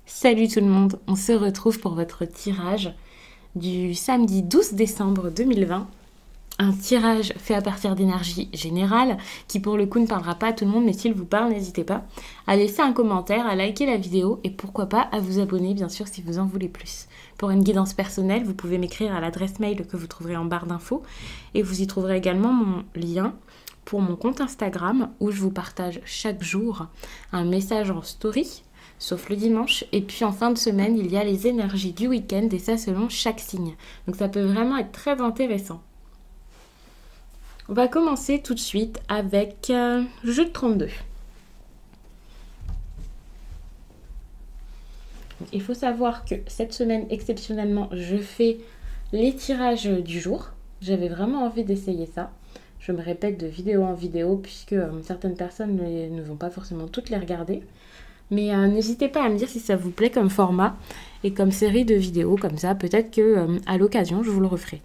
Salut tout le monde, on se retrouve pour votre tirage du samedi 12 décembre 2020. Un tirage fait à partir d'énergie générale qui pour le coup ne parlera pas à tout le monde, mais s'il vous parle, n'hésitez pas à laisser un commentaire, à liker la vidéo et pourquoi pas à vous abonner bien sûr si vous en voulez plus. Pour une guidance personnelle, vous pouvez m'écrire à l'adresse mail que vous trouverez en barre d'infos et vous y trouverez également mon lien pour mon compte Instagram où je vous partage chaque jour un message en story, sauf le dimanche. Et puis en fin de semaine, il y a les énergies du week-end et ça selon chaque signe. Donc ça peut vraiment être très intéressant. On va commencer tout de suite avec le jeu de 32. Il faut savoir que cette semaine, exceptionnellement, je fais les tirages du jour. J'avais vraiment envie d'essayer ça. Je me répète de vidéo en vidéo puisque certaines personnes ne vont pas forcément toutes les regarder. Mais n'hésitez pas à me dire si ça vous plaît comme format et comme série de vidéos comme ça. Peut-être que à l'occasion, je vous le referai.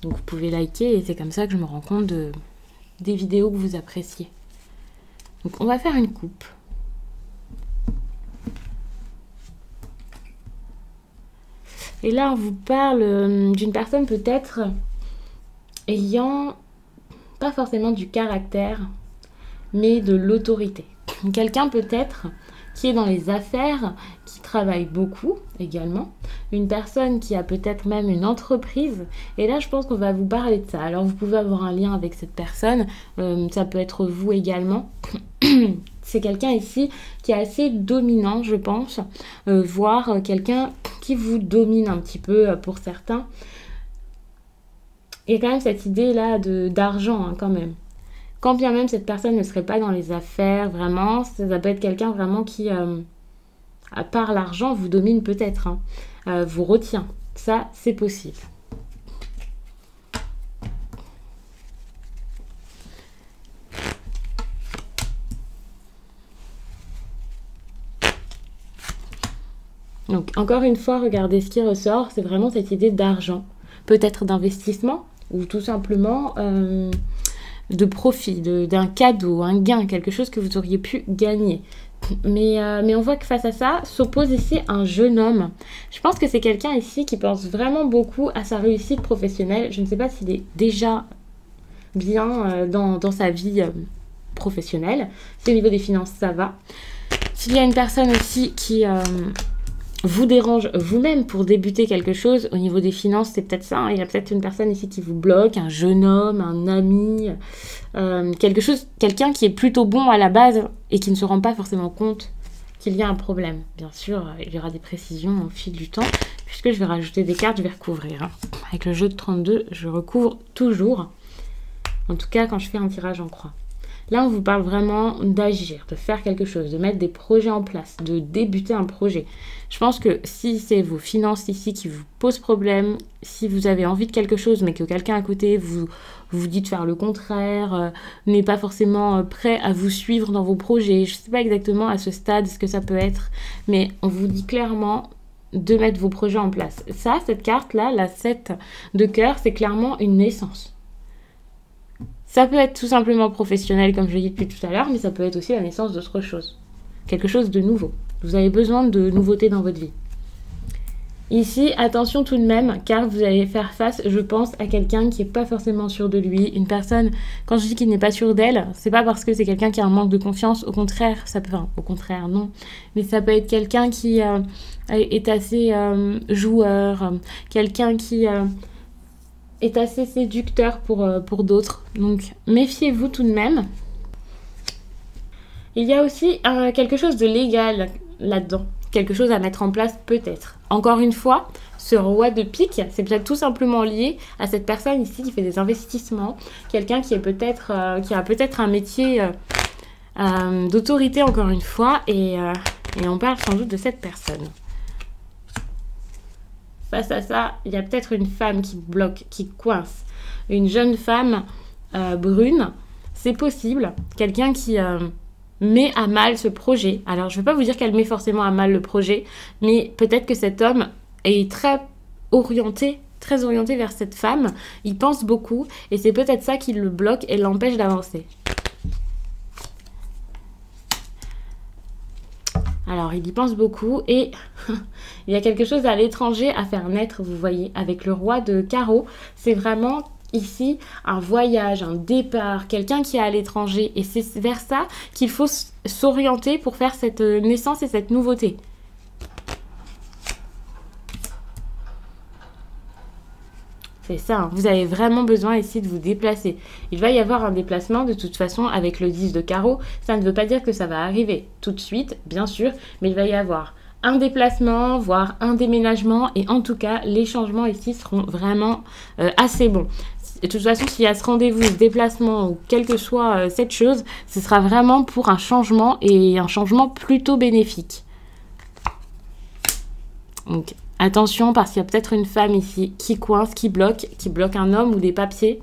Donc vous pouvez liker et c'est comme ça que je me rends compte des vidéos que vous appréciez. Donc on va faire une coupe. Et là on vous parle d'une personne peut-être ayant pas forcément du caractère, mais de l'autorité. Quelqu'un peut-être qui est dans les affaires, qui travaille beaucoup également. Une personne qui a peut-être même une entreprise. Et là, je pense qu'on va vous parler de ça. Alors, vous pouvez avoir un lien avec cette personne. Ça peut être vous également. C'est quelqu'un ici qui est assez dominant, je pense. Voire quelqu'un qui vous domine un petit peu pour certains. Il y a quand même cette idée-là d'argent, hein, quand même. Quand bien même cette personne ne serait pas dans les affaires, vraiment, ça peut être quelqu'un vraiment qui, à part l'argent, vous domine peut-être, hein, vous retient. Ça, c'est possible. Donc, encore une fois, regardez ce qui ressort, c'est vraiment cette idée d'argent. Peut-être d'investissement ou tout simplement de profit, d'un cadeau, un gain, quelque chose que vous auriez pu gagner. Mais on voit que face à ça, s'oppose ici un jeune homme. Je pense que c'est quelqu'un ici qui pense vraiment beaucoup à sa réussite professionnelle. Je ne sais pas s'il est déjà bien dans sa vie professionnelle. Si au niveau des finances, ça va. S'il y a une personne aussi qui vous dérange vous-même pour débuter quelque chose, au niveau des finances, c'est peut-être ça. Hein. Il y a peut-être une personne ici qui vous bloque, un jeune homme, un ami, quelqu'un qui est plutôt bon à la base et qui ne se rend pas forcément compte qu'il y a un problème. Bien sûr, il y aura des précisions au fil du temps, puisque je vais rajouter des cartes, je vais recouvrir. Hein. Avec le jeu de 32, je recouvre toujours. En tout cas, quand je fais un tirage en croix. Là, on vous parle vraiment d'agir, de faire quelque chose, de mettre des projets en place, de débuter un projet. Je pense que si c'est vos finances ici qui vous posent problème, si vous avez envie de quelque chose, mais que quelqu'un à côté vous dit de faire le contraire, n'est pas forcément prêt à vous suivre dans vos projets, je ne sais pas exactement à ce stade ce que ça peut être, mais on vous dit clairement de mettre vos projets en place. Ça, cette carte-là, la 7 de cœur, c'est clairement une naissance. Ça peut être tout simplement professionnel, comme je l'ai dit depuis tout à l'heure, mais ça peut être aussi la naissance d'autre chose. Quelque chose de nouveau. Vous avez besoin de nouveautés dans votre vie. Ici, attention tout de même, car vous allez faire face, je pense, à quelqu'un qui n'est pas forcément sûr de lui. Une personne, quand je dis qu'il n'est pas sûr d'elle, c'est pas parce que c'est quelqu'un qui a un manque de confiance. Au contraire, au contraire, non. Mais ça peut être quelqu'un qui est assez joueur, quelqu'un qui... est assez séducteur pour d'autres. Donc, méfiez-vous tout de même. Il y a aussi quelque chose de légal là-dedans. Quelque chose à mettre en place peut-être. Encore une fois, ce roi de pique, c'est peut-être tout simplement lié à cette personne ici qui fait des investissements. Quelqu'un qui a peut-être un métier d'autorité encore une fois. Et on parle sans doute de cette personne. Face à ça, il y a peut-être une femme qui bloque, qui coince. Une jeune femme brune, c'est possible. Quelqu'un qui met à mal ce projet. Alors, je ne vais pas vous dire qu'elle met forcément à mal le projet, mais peut-être que cet homme est très orienté vers cette femme. Il pense beaucoup et c'est peut-être ça qui le bloque et l'empêche d'avancer. Alors, il y pense beaucoup et il y a quelque chose à l'étranger à faire naître, vous voyez, avec le roi de carreau. C'est vraiment ici un voyage, un départ, quelqu'un qui est à l'étranger. Et c'est vers ça qu'il faut s'orienter pour faire cette naissance et cette nouveauté. C'est ça, hein. Vous avez vraiment besoin ici de vous déplacer. Il va y avoir un déplacement de toute façon avec le 10 de carreau. Ça ne veut pas dire que ça va arriver tout de suite, bien sûr, mais il va y avoir un déplacement, voire un déménagement. Et en tout cas, les changements ici seront vraiment assez bons. De toute façon, s'il y a ce rendez-vous, ce déplacement ou quelle que soit cette chose, ce sera vraiment pour un changement et un changement plutôt bénéfique. Donc, attention parce qu'il y a peut-être une femme ici qui coince, qui bloque un homme ou des papiers.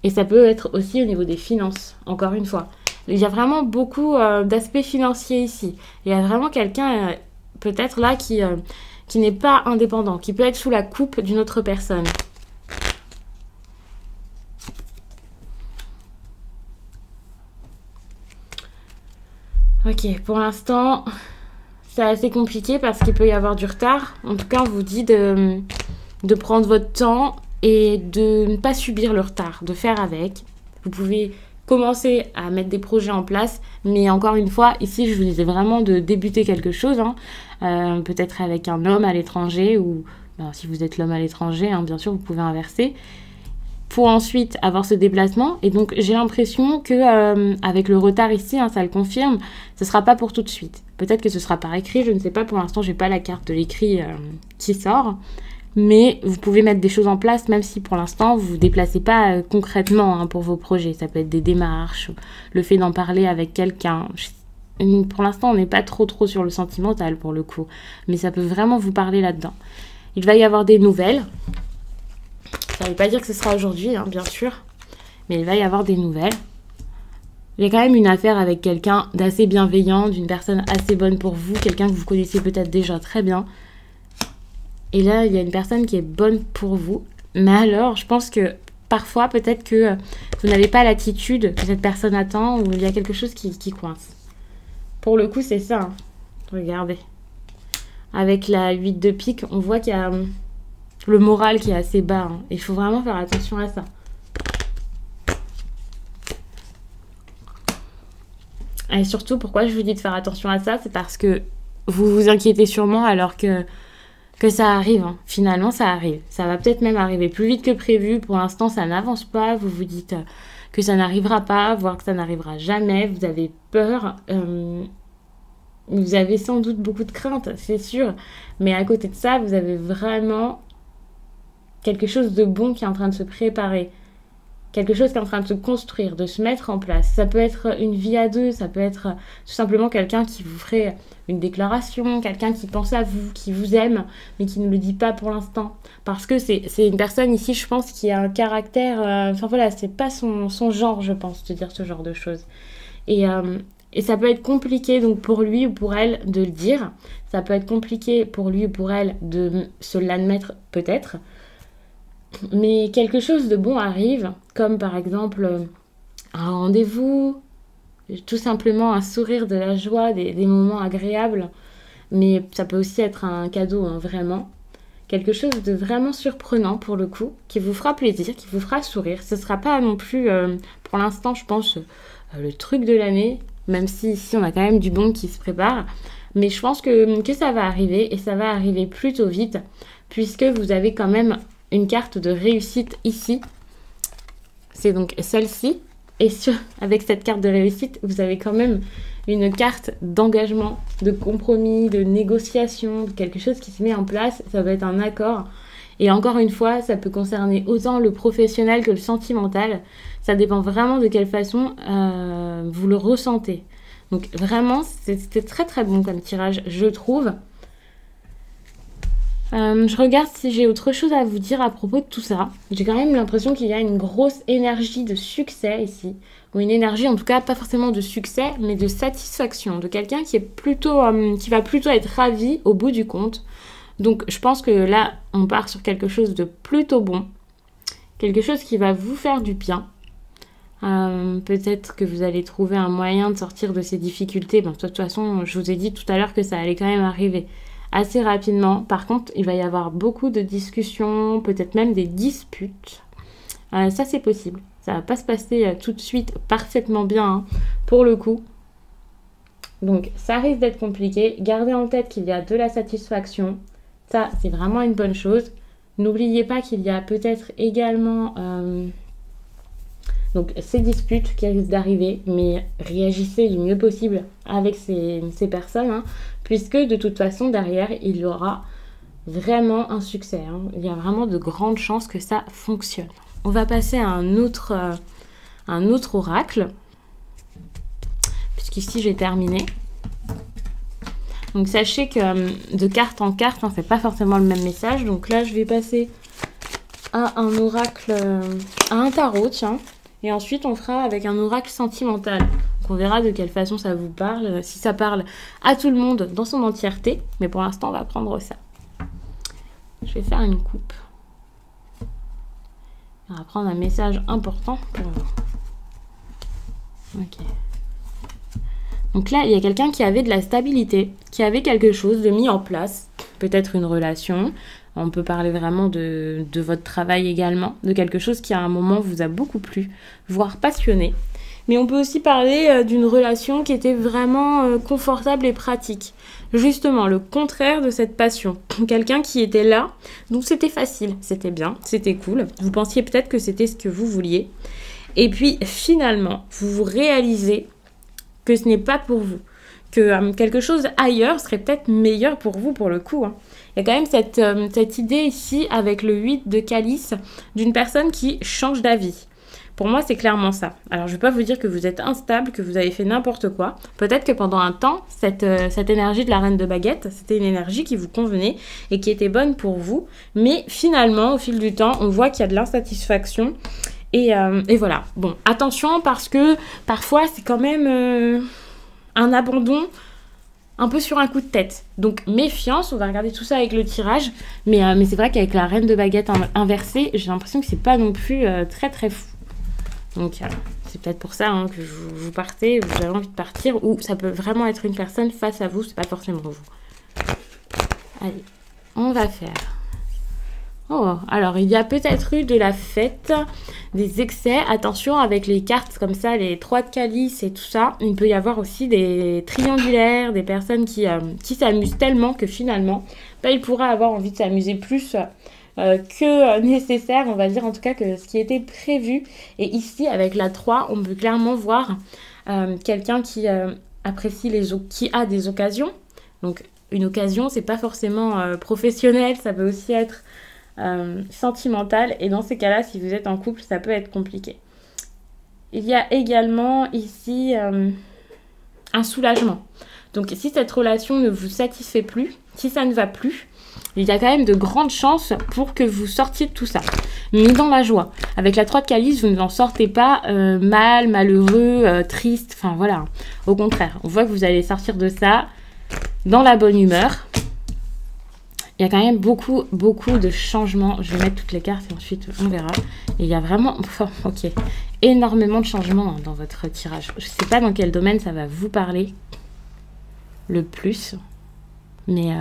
Et ça peut être aussi au niveau des finances, encore une fois. Il y a vraiment beaucoup d'aspects financiers ici. Il y a vraiment quelqu'un, peut-être là, qui n'est pas indépendant, qui peut être sous la coupe d'une autre personne. Ok, pour l'instant, c'est assez compliqué parce qu'il peut y avoir du retard. En tout cas, on vous dit de prendre votre temps et de ne pas subir le retard, de faire avec. Vous pouvez commencer à mettre des projets en place, mais encore une fois, ici, je vous disais vraiment de débuter quelque chose, hein. Peut-être avec un homme à l'étranger ou si vous êtes l'homme à l'étranger, hein, bien sûr, vous pouvez inverser. Pour ensuite avoir ce déplacement. Et donc, j'ai l'impression que avec le retard ici, hein, ça le confirme, ce ne sera pas pour tout de suite. Peut-être que ce sera par écrit, je ne sais pas. Pour l'instant, je n'ai pas la carte de l'écrit qui sort. Mais vous pouvez mettre des choses en place, même si pour l'instant, vous ne vous déplacez pas concrètement hein, pour vos projets. Ça peut être des démarches, le fait d'en parler avec quelqu'un. Pour l'instant, on n'est pas trop sur le sentimental pour le coup. Mais ça peut vraiment vous parler là-dedans. Il va y avoir des nouvelles. Ça ne veut pas dire que ce sera aujourd'hui, hein, bien sûr. Mais il va y avoir des nouvelles. Il y a quand même une affaire avec quelqu'un d'assez bienveillant, d'une personne assez bonne pour vous, quelqu'un que vous connaissez peut-être déjà très bien. Et là, il y a une personne qui est bonne pour vous. Mais alors, je pense que parfois, peut-être que vous n'avez pas l'attitude que cette personne attend ou il y a quelque chose qui coince. Pour le coup, c'est ça. Hein. Regardez. Avec la 8 de pique, on voit qu'il y a le moral qui est assez bas. Hein. Il faut vraiment faire attention à ça. Et surtout, pourquoi je vous dis de faire attention à ça, c'est parce que vous vous inquiétez sûrement alors que ça arrive. Hein. Finalement, ça arrive. Ça va peut-être même arriver plus vite que prévu. Pour l'instant, ça n'avance pas. Vous vous dites que ça n'arrivera pas, voire que ça n'arrivera jamais. Vous avez peur. Vous avez sans doute beaucoup de craintes, c'est sûr. Mais à côté de ça, vous avez vraiment quelque chose de bon qui est en train de se préparer. Quelque chose qui est en train de se construire, de se mettre en place. Ça peut être une vie à deux, ça peut être tout simplement quelqu'un qui vous ferait une déclaration, quelqu'un qui pense à vous, qui vous aime, mais qui ne le dit pas pour l'instant. Parce que c'est une personne ici, je pense, qui a un caractère... Enfin voilà, c'est pas son genre, je pense, de dire ce genre de choses. Et ça peut être compliqué donc pour lui ou pour elle de le dire. Ça peut être compliqué pour lui ou pour elle de se l'admettre peut-être. Mais quelque chose de bon arrive, comme par exemple un rendez-vous, tout simplement un sourire, de la joie, des moments agréables. Mais ça peut aussi être un cadeau, hein, vraiment. Quelque chose de vraiment surprenant pour le coup, qui vous fera plaisir, qui vous fera sourire. Ce ne sera pas non plus, pour l'instant, je pense, le truc de l'année, même si ici on a quand même du bon qui se prépare. Mais je pense que ça va arriver, et ça va arriver plutôt vite, puisque vous avez quand même une carte de réussite ici. C'est donc celle-ci. Et avec cette carte de réussite, vous avez quand même une carte d'engagement, de compromis, de négociation, de quelque chose qui se met en place. Ça va être un accord. Et encore une fois, ça peut concerner autant le professionnel que le sentimental. Ça dépend vraiment de quelle façon vous le ressentez. Donc vraiment, c'était très très bon comme tirage, je trouve. Je regarde si j'ai autre chose à vous dire à propos de tout ça. J'ai quand même l'impression qu'il y a une grosse énergie de succès ici. Ou une énergie, en tout cas, pas forcément de succès, mais de satisfaction. De quelqu'un qui est plutôt, qui va plutôt être ravi au bout du compte. Donc, je pense que là, on part sur quelque chose de plutôt bon. Quelque chose qui va vous faire du bien. Peut-être que vous allez trouver un moyen de sortir de ces difficultés. Bon, de toute façon, je vous ai dit tout à l'heure que ça allait quand même arriver assez rapidement. Par contre, il va y avoir beaucoup de discussions, peut-être même des disputes. Ça, c'est possible. Ça va pas se passer tout de suite parfaitement bien, hein, pour le coup. Donc, ça risque d'être compliqué. Gardez en tête qu'il y a de la satisfaction. Ça, c'est vraiment une bonne chose. N'oubliez pas qu'il y a peut-être également donc ces disputes qui risquent d'arriver, mais réagissez du mieux possible avec ces personnes, hein, puisque de toute façon, derrière, il y aura vraiment un succès. Hein. Il y a vraiment de grandes chances que ça fonctionne. On va passer à un autre oracle, puisqu'ici, j'ai terminé. Donc sachez que de carte en carte, hein, c'est pas forcément le même message. Donc là, je vais passer à un oracle, à un tarot, tiens. Et ensuite, on fera avec un oracle sentimental. Donc on verra de quelle façon ça vous parle, si ça parle à tout le monde dans son entièreté. Mais pour l'instant, on va prendre ça. Je vais faire une coupe. On va prendre un message important pour vous. Ok. Donc là, il y a quelqu'un qui avait de la stabilité, qui avait quelque chose de mis en place, peut-être une relation. On peut parler vraiment de votre travail également, de quelque chose qui à un moment vous a beaucoup plu, voire passionné. Mais on peut aussi parler d'une relation qui était vraiment confortable et pratique. Justement, le contraire de cette passion. Quelqu'un qui était là, donc c'était facile, c'était bien, c'était cool. Vous pensiez peut-être que c'était ce que vous vouliez. Et puis finalement, vous réalisez que ce n'est pas pour vous, que quelque chose ailleurs serait peut-être meilleur pour vous pour le coup. Hein. Il y a quand même cette idée ici avec le 8 de calice d'une personne qui change d'avis. Pour moi, c'est clairement ça. Alors, je ne vais pas vous dire que vous êtes instable, que vous avez fait n'importe quoi. Peut-être que pendant un temps, cette énergie de la reine de baguette, c'était une énergie qui vous convenait et qui était bonne pour vous. Mais finalement, au fil du temps, on voit qu'il y a de l'insatisfaction. Et voilà. Bon, attention parce que parfois, c'est quand même un abandon un peu sur un coup de tête. Donc, méfiance. On va regarder tout ça avec le tirage. Mais c'est vrai qu'avec la reine de baguette inversée, j'ai l'impression que c'est pas non plus très très fou. Donc, c'est peut-être pour ça hein, que vous partez, vous avez envie de partir, ou ça peut vraiment être une personne face à vous, c'est pas forcément vous. Allez, on va faire. Oh, alors il y a peut-être eu de la fête, des excès. Attention avec les cartes comme ça, les 3 de calice et tout ça. Il peut y avoir aussi des triangulaires, des personnes qui s'amusent tellement que finalement, ils pourraient avoir envie de s'amuser plus que nécessaire, on va dire en tout cas que ce qui était prévu. Et ici avec la 3, on peut clairement voir quelqu'un qui apprécie qui a des occasions. Donc une occasion, c'est pas forcément professionnel, ça peut aussi être sentimental. Et dans ces cas-là, si vous êtes en couple, ça peut être compliqué. Il y a également ici un soulagement. Donc si cette relation ne vous satisfait plus, si ça ne va plus, il y a quand même de grandes chances pour que vous sortiez de tout ça. Mais dans la joie. Avec la 3 de calice, vous ne en sortez pas malheureux, triste. Enfin voilà. Au contraire, on voit que vous allez sortir de ça dans la bonne humeur. Il y a quand même beaucoup de changements. Je vais mettre toutes les cartes et ensuite on verra. Et il y a vraiment énormément de changements dans votre tirage. Je ne sais pas dans quel domaine ça va vous parler le plus. Mais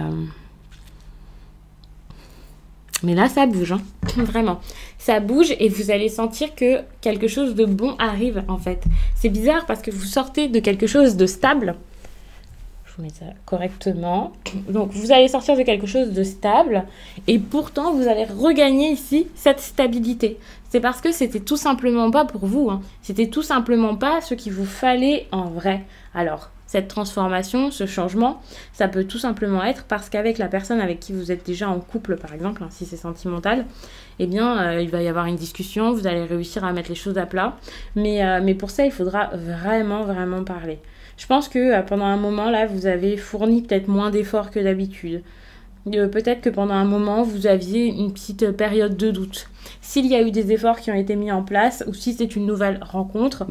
là, ça bouge, hein. Vraiment. Ça bouge et vous allez sentir que quelque chose de bon arrive, en fait. C'est bizarre parce que vous sortez de quelque chose de stable. Je vous mets ça correctement. Donc, vous allez sortir de quelque chose de stable et pourtant, vous allez regagner ici cette stabilité. C'est parce que c'était tout simplement pas pour vous, hein. C'était tout simplement pas ce qu'il vous fallait en vrai. Alors, cette transformation, ce changement, ça peut tout simplement être parce qu'avec la personne avec qui vous êtes déjà en couple, par exemple, hein, si c'est sentimental, eh bien, il va y avoir une discussion, vous allez réussir à mettre les choses à plat. Mais pour ça, il faudra vraiment parler. Je pense que pendant un moment, là, vous avez fourni peut-être moins d'efforts que d'habitude. Peut-être que pendant un moment, vous aviez une petite période de doute. S'il y a eu des efforts qui ont été mis en place, ou si c'est une nouvelle rencontre,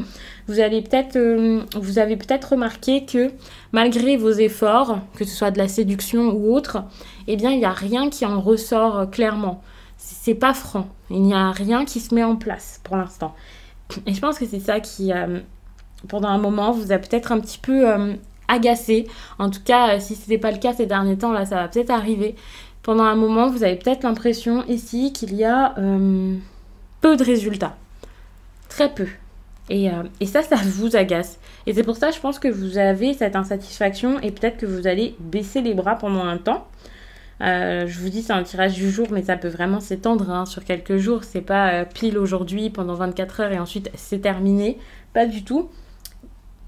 vous avez peut-être remarqué que malgré vos efforts, que ce soit de la séduction ou autre, eh bien, il n'y a rien qui en ressort clairement. C'est pas franc. Il n'y a rien qui se met en place pour l'instant. Et je pense que c'est ça qui, pendant un moment, vous a peut-être un petit peu agacé. En tout cas, si ce n'était pas le cas ces derniers temps, là, ça va peut-être arriver. Pendant un moment, vous avez peut-être l'impression ici qu'il y a peu de résultats. Très peu. Et ça vous agace. Et c'est pour ça, je pense que vous avez cette insatisfaction et peut-être que vous allez baisser les bras pendant un temps. Je vous dis, c'est un tirage du jour, mais ça peut vraiment s'étendre hein, sur quelques jours. C'est pas pile aujourd'hui, pendant 24 heures et ensuite c'est terminé. Pas du tout.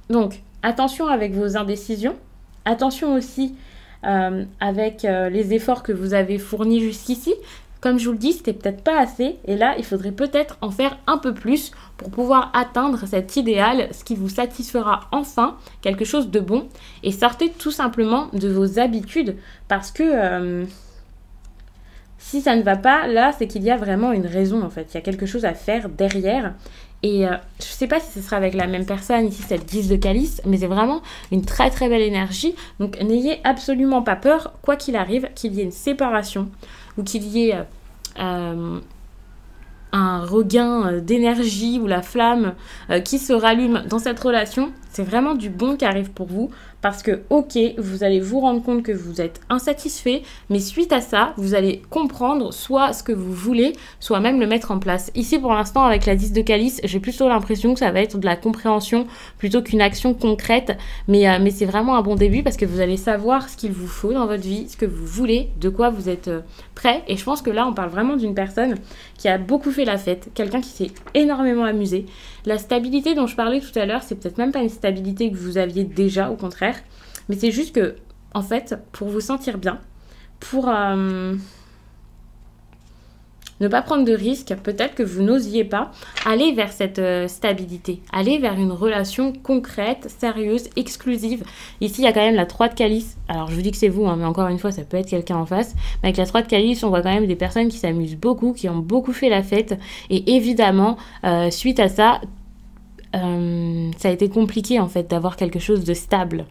Donc, attention avec vos indécisions. Attention aussi avec les efforts que vous avez fournis jusqu'ici. Comme je vous le dis, c'était peut-être pas assez. Et là, il faudrait peut-être en faire un peu plus pour pouvoir atteindre cet idéal, ce qui vous satisfera enfin, quelque chose de bon. Et sortez tout simplement de vos habitudes parce que si ça ne va pas, là, c'est qu'il y a vraiment une raison en fait. Il y a quelque chose à faire derrière. Et je ne sais pas si ce sera avec la même personne, ici c'est le 10 de calice, mais c'est vraiment une très très belle énergie. Donc n'ayez absolument pas peur, quoi qu'il arrive, qu'il y ait une séparation ou qu'il y ait un regain d'énergie ou la flamme qui se rallume dans cette relation. C'est vraiment du bon qui arrive pour vous parce que, ok, vous allez vous rendre compte que vous êtes insatisfait, mais suite à ça, vous allez comprendre soit ce que vous voulez, soit même le mettre en place. Ici, pour l'instant, avec la 10 de calice, j'ai plutôt l'impression que ça va être de la compréhension plutôt qu'une action concrète, mais c'est vraiment un bon début parce que vous allez savoir ce qu'il vous faut dans votre vie, ce que vous voulez, de quoi vous êtes prêt. Et je pense que là, on parle vraiment d'une personne qui a beaucoup fait la fête, quelqu'un qui s'est énormément amusé. La stabilité dont je parlais tout à l'heure, c'est peut-être même pas une stabilité que vous aviez déjà, au contraire, mais c'est juste que, en fait, pour vous sentir bien, pour ne pas prendre de risques, peut-être que vous n'osiez pas aller vers cette stabilité, aller vers une relation concrète, sérieuse, exclusive. Ici, il y a quand même la 3 de calice. Alors, je vous dis que c'est vous, hein, mais encore une fois, ça peut être quelqu'un en face. Mais avec la 3 de calice, on voit quand même des personnes qui s'amusent beaucoup, qui ont beaucoup fait la fête. Et évidemment, suite à ça, ça a été compliqué, en fait, d'avoir quelque chose de stable.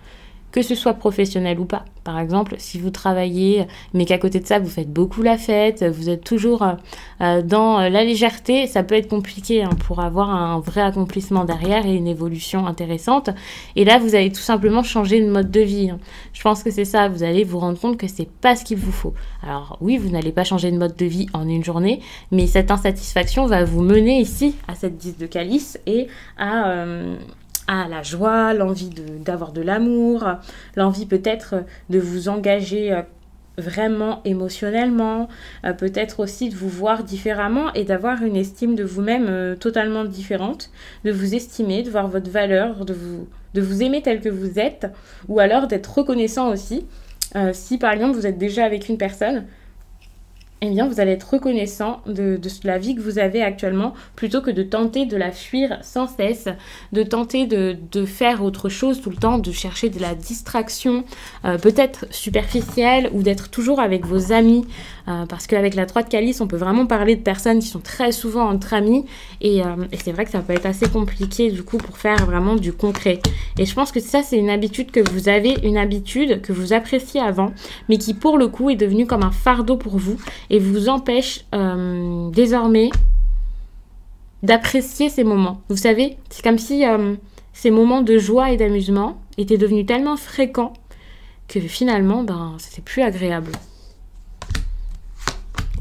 Que ce soit professionnel ou pas. Par exemple, si vous travaillez, mais qu'à côté de ça, vous faites beaucoup la fête, vous êtes toujours dans la légèreté, ça peut être compliqué hein, pour avoir un vrai accomplissement derrière et une évolution intéressante. Et là, vous allez tout simplement changer de mode de vie. Hein. Je pense que c'est ça, vous allez vous rendre compte que c'est pas ce qu'il vous faut. Alors oui, vous n'allez pas changer de mode de vie en une journée, mais cette insatisfaction va vous mener ici à cette 10 de calice et à la joie, l'envie d'avoir de l'amour, l'envie peut-être de vous engager vraiment émotionnellement, peut-être aussi de vous voir différemment et d'avoir une estime de vous-même totalement différente, de vous estimer, de voir votre valeur, de vous aimer tel que vous êtes, ou alors d'être reconnaissant aussi. Si par exemple vous êtes déjà avec une personne, eh bien, vous allez être reconnaissant de la vie que vous avez actuellement plutôt que de tenter de la fuir sans cesse, de tenter de faire autre chose tout le temps, de chercher de la distraction, peut-être superficielle ou d'être toujours avec vos amis. Parce qu'avec la 3 de calice, on peut vraiment parler de personnes qui sont très souvent entre amis et c'est vrai que ça peut être assez compliqué du coup pour faire vraiment du concret. Et je pense que ça, c'est une habitude que vous avez, une habitude que vous appréciez avant, mais qui pour le coup est devenue comme un fardeau pour vous et vous empêche désormais d'apprécier ces moments. Vous savez, c'est comme si ces moments de joie et d'amusement étaient devenus tellement fréquents que finalement, c'était plus agréable.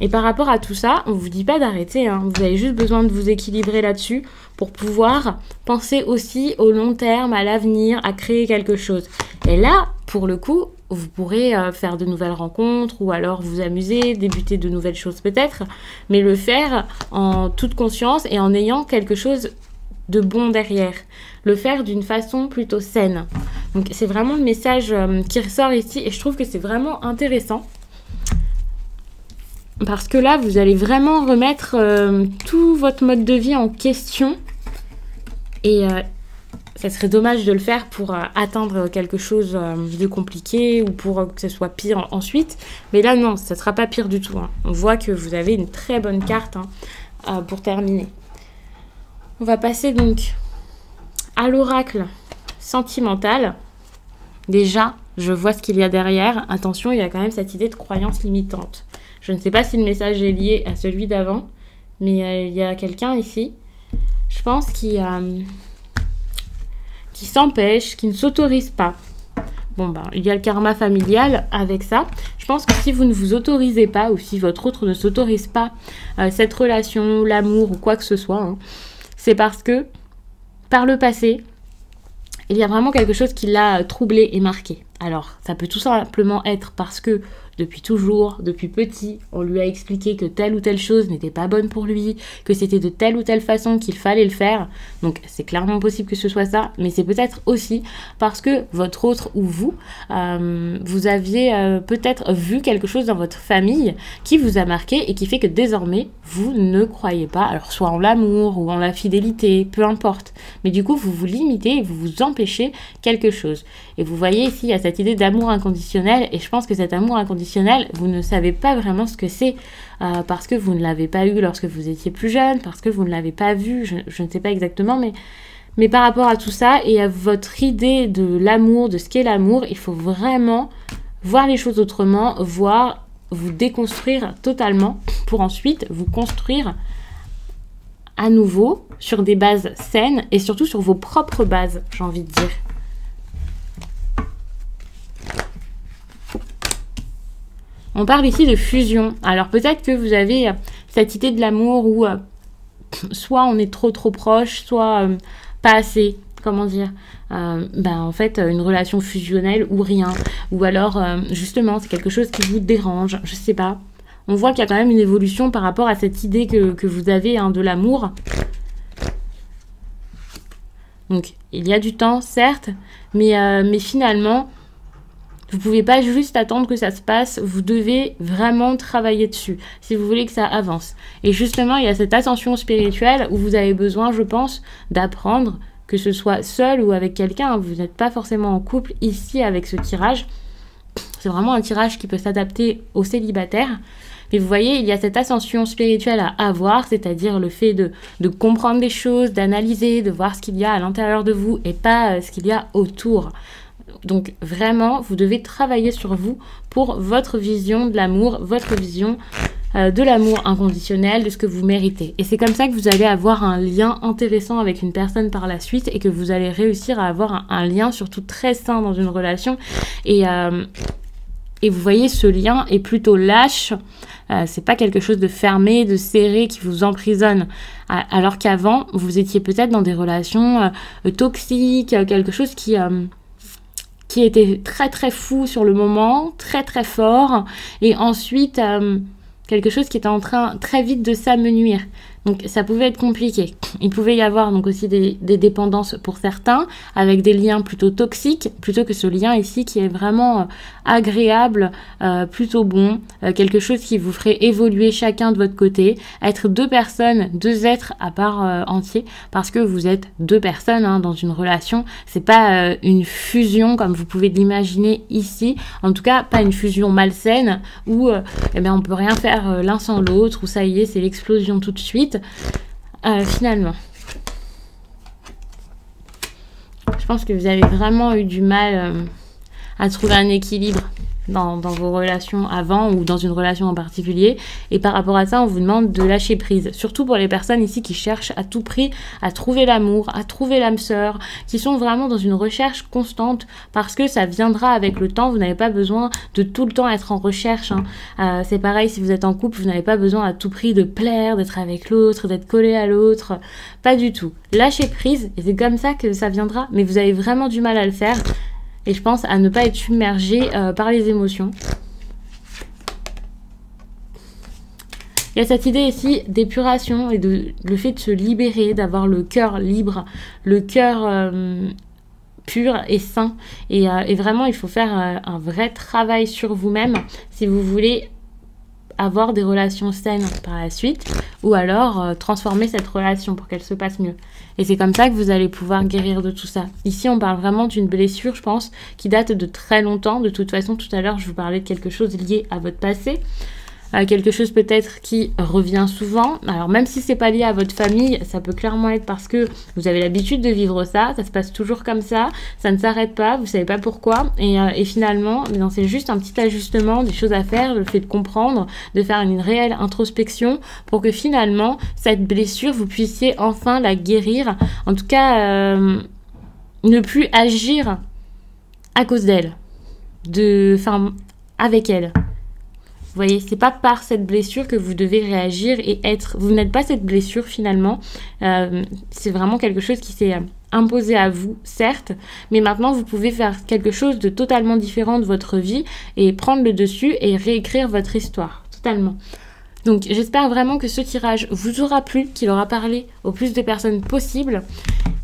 Et par rapport à tout ça, on ne vous dit pas d'arrêter, hein. Vous avez juste besoin de vous équilibrer là-dessus pour pouvoir penser aussi au long terme, à l'avenir, à créer quelque chose. Et là, pour le coup, vous pourrez faire de nouvelles rencontres ou alors vous amuser, débuter de nouvelles choses peut-être, mais le faire en toute conscience et en ayant quelque chose de bon derrière. Le faire d'une façon plutôt saine. Donc c'est vraiment le message qui ressort ici et je trouve que c'est vraiment intéressant. Parce que là, vous allez vraiment remettre tout votre mode de vie en question. Et ça serait dommage de le faire pour atteindre quelque chose de compliqué ou pour que ce soit pire ensuite. Mais là, non, ça ne sera pas pire du tout. Hein. On voit que vous avez une très bonne carte pour terminer. On va passer donc à l'oracle sentimental. Déjà, je vois ce qu'il y a derrière. Attention, il y a quand même cette idée de croyance limitante. Je ne sais pas si le message est lié à celui d'avant, mais il y a quelqu'un ici. je pense, qui s'empêche, qui ne s'autorise pas. Bon, ben, il y a le karma familial avec ça. Je pense que si vous ne vous autorisez pas, ou si votre autre ne s'autorise pas cette relation, l'amour ou quoi que ce soit, hein, c'est parce que, par le passé, il y a vraiment quelque chose qui l'a troublé et marqué. Alors, ça peut tout simplement être parce que, depuis toujours, depuis petit, on lui a expliqué que telle ou telle chose n'était pas bonne pour lui, que c'était de telle ou telle façon qu'il fallait le faire. Donc, c'est clairement possible que ce soit ça, mais c'est peut-être aussi parce que votre autre ou vous, vous aviez peut-être vu quelque chose dans votre famille qui vous a marqué et qui fait que désormais, vous ne croyez pas, alors soit en l'amour ou en la fidélité, peu importe. Mais du coup, vous vous limitez et vous vous empêchez quelque chose. Et vous voyez ici, il y a cette idée d'amour inconditionnel, et je pense que cet amour inconditionnel, vous ne savez pas vraiment ce que c'est, parce que vous ne l'avez pas eu lorsque vous étiez plus jeune, parce que vous ne l'avez pas vu, je ne sais pas exactement, mais par rapport à tout ça, et à votre idée de l'amour, de ce qu'est l'amour, il faut vraiment voir les choses autrement, vous déconstruire totalement, pour ensuite vous construire à nouveau sur des bases saines, et surtout sur vos propres bases, j'ai envie de dire. On parle ici de fusion. Alors peut-être que vous avez cette idée de l'amour où soit on est trop proche, soit pas assez. Comment dire en fait, une relation fusionnelle ou rien. Ou alors, justement, c'est quelque chose qui vous dérange. Je sais pas. On voit qu'il y a quand même une évolution par rapport à cette idée que vous avez de l'amour. Donc, il y a du temps, certes, mais finalement... Vous ne pouvez pas juste attendre que ça se passe, vous devez vraiment travailler dessus si vous voulez que ça avance. Et justement, il y a cette ascension spirituelle où vous avez besoin, je pense, d'apprendre, que ce soit seul ou avec quelqu'un. Vous n'êtes pas forcément en couple ici avec ce tirage. C'est vraiment un tirage qui peut s'adapter aux célibataires. Mais vous voyez, il y a cette ascension spirituelle à avoir, c'est-à-dire le fait de comprendre les choses, d'analyser, de voir ce qu'il y a à l'intérieur de vous et pas ce qu'il y a autour. Donc vraiment, vous devez travailler sur vous pour votre vision de l'amour, votre vision de l'amour inconditionnel, de ce que vous méritez. Et c'est comme ça que vous allez avoir un lien intéressant avec une personne par la suite et que vous allez réussir à avoir un lien surtout très sain dans une relation. Et vous voyez, ce lien est plutôt lâche. C'est pas quelque chose de fermé, de serré qui vous emprisonne. Alors qu'avant, vous étiez peut-être dans des relations toxiques, quelque chose qui était très fou sur le moment, très fort, et ensuite quelque chose qui était en train très vite de s'amenuire. Donc ça pouvait être compliqué. Il pouvait y avoir donc aussi des dépendances pour certains, avec des liens plutôt toxiques, plutôt que ce lien ici qui est vraiment agréable, plutôt bon, quelque chose qui vous ferait évoluer chacun de votre côté, être deux personnes, deux êtres à part entier, parce que vous êtes deux personnes dans une relation. C'est pas une fusion comme vous pouvez l'imaginer ici, en tout cas pas une fusion malsaine où on peut rien faire l'un sans l'autre, où ça y est, c'est l'explosion tout de suite. Finalement, je pense que vous avez vraiment eu du mal à trouver un équilibre dans vos relations avant ou dans une relation en particulier. Et par rapport à ça, on vous demande de lâcher prise. Surtout pour les personnes ici qui cherchent à tout prix à trouver l'amour, à trouver l'âme sœur, qui sont vraiment dans une recherche constante parce que ça viendra avec le temps. Vous n'avez pas besoin de tout le temps être en recherche. C'est pareil, si vous êtes en couple, vous n'avez pas besoin à tout prix de plaire, d'être avec l'autre, d'être collé à l'autre. Pas du tout. Lâchez prise et c'est comme ça que ça viendra. Mais vous avez vraiment du mal à le faire. Et je pense à ne pas être submergé par les émotions. Il y a cette idée ici d'épuration et le fait de se libérer, d'avoir le cœur libre, le cœur pur et sain. Et vraiment, il faut faire un vrai travail sur vous-même si vous voulez avoir des relations saines par la suite, ou alors transformer cette relation pour qu'elle se passe mieux. Et c'est comme ça que vous allez pouvoir guérir de tout ça. Ici, on parle vraiment d'une blessure, je pense, qui date de très longtemps. De toute façon, tout à l'heure, je vous parlais de quelque chose lié à votre passé. quelque chose peut-être qui revient souvent. Alors même si c'est pas lié à votre famille, ça peut clairement être parce que vous avez l'habitude de vivre ça se passe toujours comme ça ne s'arrête pas, vous savez pas pourquoi, et finalement, c'est juste un petit ajustement, des choses à faire, le fait de comprendre, de faire une réelle introspection pour que finalement, cette blessure, vous puissiez enfin la guérir, en tout cas, ne plus agir à cause d'elle, avec elle. Vous voyez, c'est pas par cette blessure que vous devez réagir et être. Vous n'êtes pas cette blessure finalement. C'est vraiment quelque chose qui s'est imposé à vous, certes, mais maintenant vous pouvez faire quelque chose de totalement différent de votre vie et prendre le dessus et réécrire votre histoire, totalement. Donc j'espère vraiment que ce tirage vous aura plu, qu'il aura parlé au plus de personnes possible.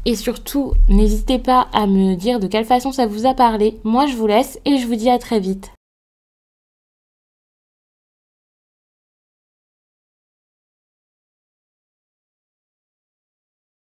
Et surtout, n'hésitez pas à me dire de quelle façon ça vous a parlé. Moi, je vous laisse et je vous dis à très vite.